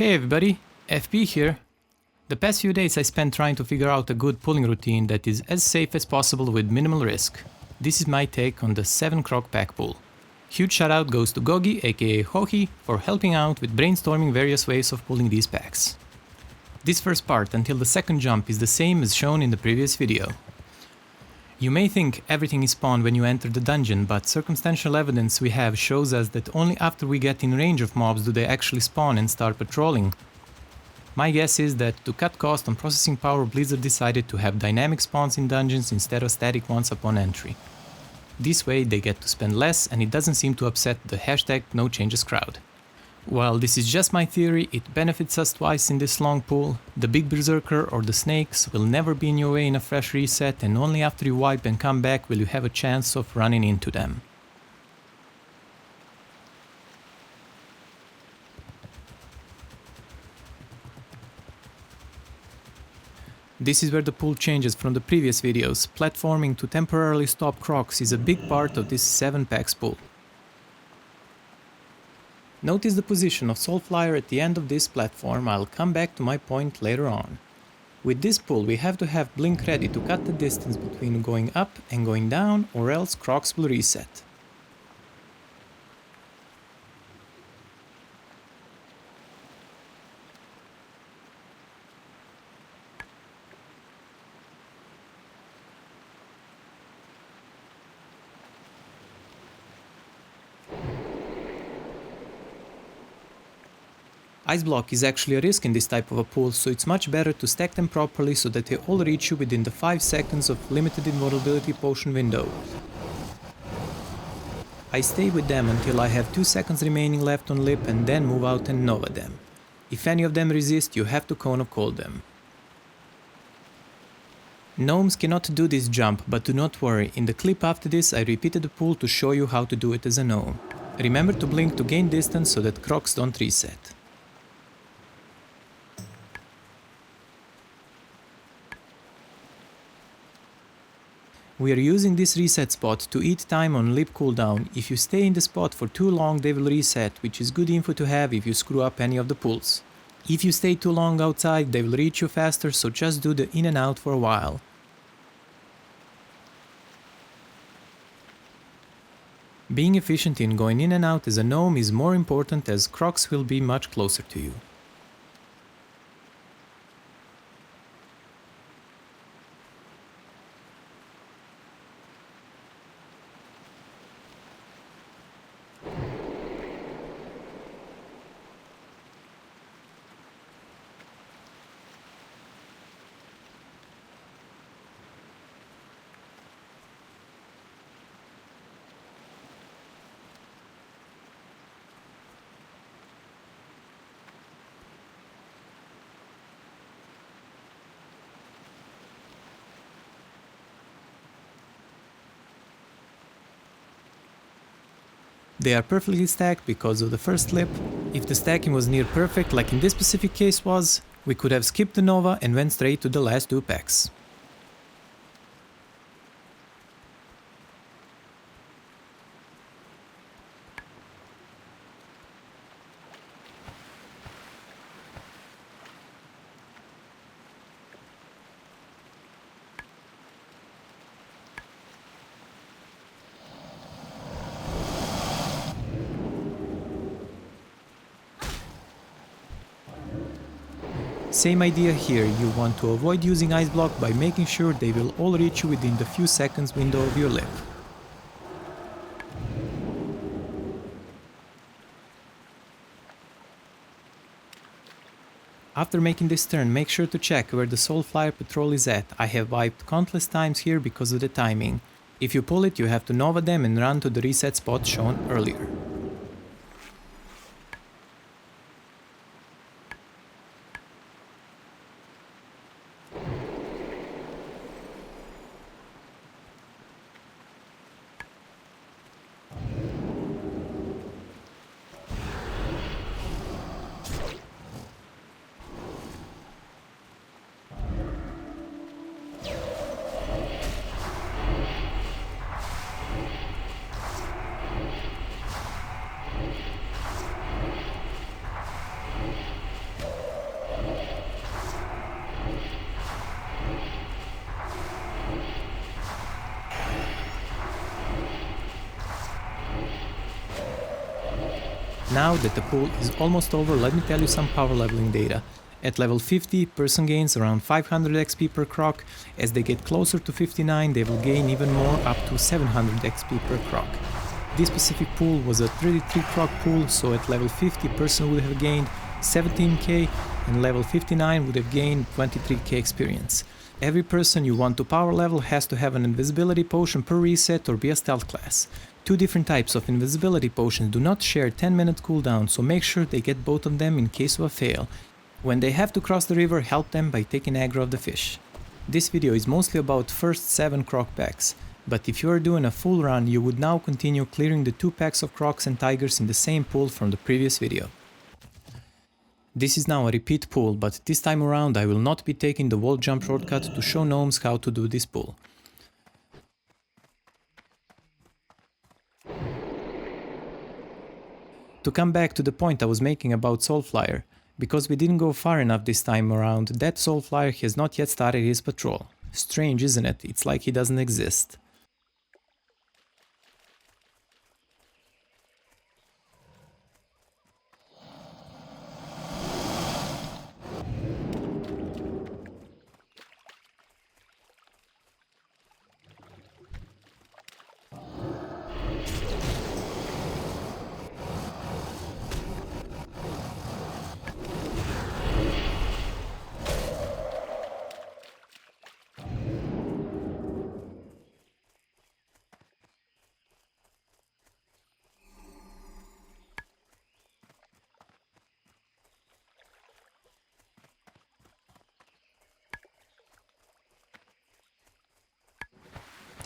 Hey everybody, FP here. The past few days I spent trying to figure out a good pulling routine that is as safe as possible with minimal risk. This is my take on the 7 Croc Pack pull. Huge shout out goes to Gogi aka Hohi for helping out with brainstorming various ways of pulling these packs. This first part until the second jump is the same as shown in the previous video. You may think everything is spawned when you enter the dungeon, but circumstantial evidence we have shows us that only after we get in range of mobs do they actually spawn and start patrolling. My guess is that to cut cost on processing power, Blizzard decided to have dynamic spawns in dungeons instead of static ones upon entry. This way they get to spend less and it doesn't seem to upset the #NoChanges crowd. While this is just my theory, it benefits us twice in this long pull. The big berserker or the snakes will never be in your way in a fresh reset, and only after you wipe and come back will you have a chance of running into them. This is where the pull changes from the previous videos. Platforming to temporarily stop crocs is a big part of this 7 packs pull. Notice the position of Soulflyer at the end of this platform. I'll come back to my point later on. With this pull we have to have Blink ready to cut the distance between going up and going down, or else crocs will reset. Ice block is actually a risk in this type of a pull, so it's much better to stack them properly so that they all reach you within the 5 seconds of limited invulnerability potion window. I stay with them until I have 2 seconds remaining left on lip and then move out and nova them. If any of them resist, you have to cone of cold them. Gnomes cannot do this jump, but do not worry, in the clip after this I repeated the pull to show you how to do it as a gnome. Remember to blink to gain distance so that crocs don't reset. We are using this reset spot to eat time on lip cooldown. If you stay in the spot for too long they will reset, which is good info to have if you screw up any of the pulls. If you stay too long outside they will reach you faster, so just do the in and out for a while. Being efficient in going in and out as a gnome is more important, as crocs will be much closer to you. They are perfectly stacked because of the first lip. If the stacking was near perfect, like in this specific case was, we could have skipped the nova and went straight to the last 2 packs. Same idea here, you want to avoid using ice block by making sure they will all reach you within the few seconds window of your lip. After making this turn, make sure to check where the Soulflyer patrol is at. I have wiped countless times here because of the timing. If you pull it, you have to nova them and run to the reset spot shown earlier. Now that the pool is almost over, let me tell you some power leveling data. At level 50, person gains around 500 XP per croc. As they get closer to 59, they will gain even more, up to 700 XP per croc. This specific pool was a 33 croc pool, so at level 50 person would have gained 17k and level 59 would have gained 23k experience. Every person you want to power level has to have an invisibility potion per reset or be a stealth class. Two different types of invisibility potions do not share 10-minute cooldown, so make sure they get both of them in case of a fail. When they have to cross the river, help them by taking aggro of the fish. This video is mostly about first 7 Croc Packs, but if you are doing a full run, you would now continue clearing the 2 packs of Crocs and Tigers in the same pool from the previous video. This is now a repeat pool, but this time around I will not be taking the wall jump shortcut to show gnomes how to do this pool. To come back to the point I was making about Soulflyer, because we didn't go far enough this time around, that Soulflyer has not yet started his patrol. Strange, isn't it? It's like he doesn't exist.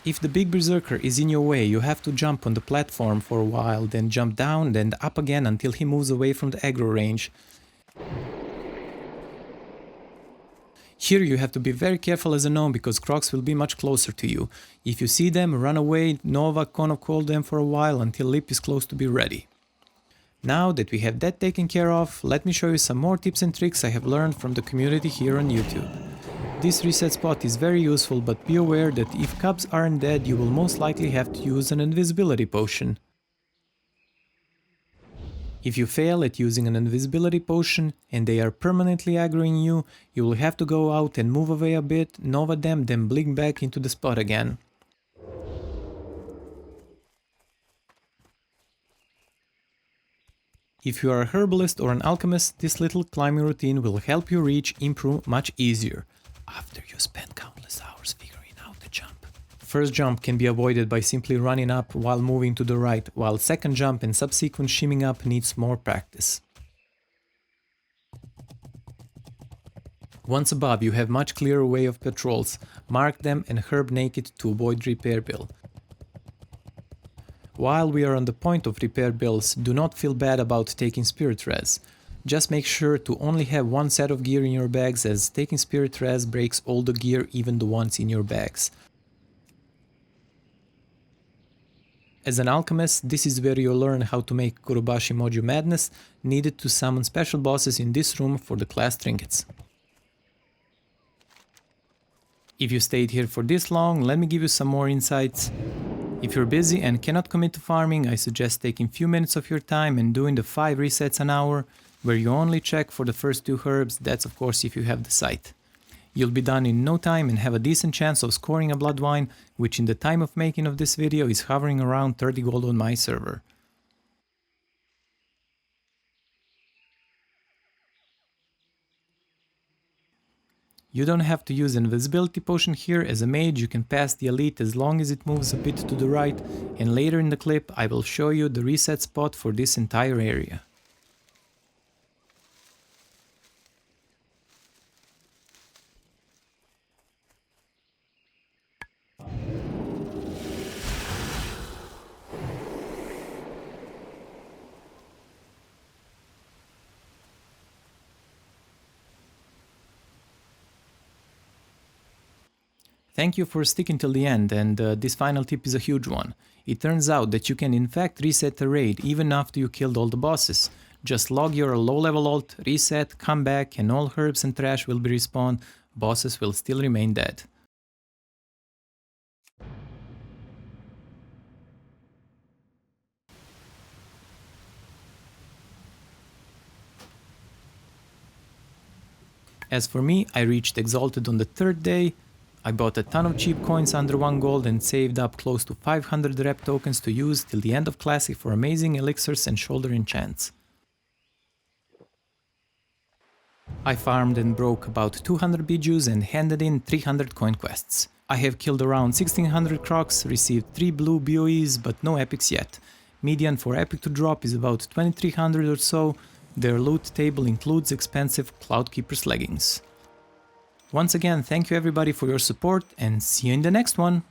If the big berserker is in your way, you have to jump on the platform for a while, then jump down, then up again until he moves away from the aggro range. Here you have to be very careful as a gnome because crocs will be much closer to you. If you see them, run away, Nova call them for a while until Lip is close to be ready. Now that we have that taken care of, let me show you some more tips and tricks I have learned from the community here on YouTube. This reset spot is very useful, but be aware that if cubs aren't dead, you will most likely have to use an invisibility potion. If you fail at using an invisibility potion and they are permanently aggroing you, you will have to go out and move away a bit, Nova them, then blink back into the spot again. If you are a herbalist or an alchemist, this little climbing routine will help you reach Improve much easier, after you spend countless hours figuring out the jump. First jump can be avoided by simply running up while moving to the right, while second jump and subsequent shimming up needs more practice. Once above, you have much clearer way of patrols. Mark them and herb naked to avoid repair bill. While we are on the point of repair bills, do not feel bad about taking spirit res. Just make sure to only have one set of gear in your bags, as taking spirit res breaks all the gear, even the ones in your bags. As an alchemist, this is where you learn how to make Kurobashi Mojo Madness, needed to summon special bosses in this room for the class trinkets. If you stayed here for this long, let me give you some more insights. If you're busy and cannot commit to farming, I suggest taking few minutes of your time and doing the 5 resets an hour, where you only check for the first 2 herbs. That's of course if you have the sight. You'll be done in no time and have a decent chance of scoring a blood wine, which in the time of making of this video is hovering around 30 gold on my server. You don't have to use an invisibility potion here. As a mage you can pass the elite as long as it moves a bit to the right, and later in the clip I will show you the reset spot for this entire area. Thank you for sticking till the end, and this final tip is a huge one. It turns out that you can in fact reset a raid even after you killed all the bosses. Just log your low level ult, reset, come back, and all herbs and trash will be respawned, bosses will still remain dead. As for me, I reached Exalted on the 3rd day. I bought a ton of cheap coins under 1 gold and saved up close to 500 rep tokens to use till the end of Classic for amazing elixirs and shoulder enchants. I farmed and broke about 200 bijus and handed in 300 coin quests. I have killed around 1600 crocs, received 3 blue BOEs but no epics yet. Median for epic to drop is about 2300 or so. Their loot table includes expensive Cloudkeeper's leggings. Once again, thank you everybody for your support and see you in the next one!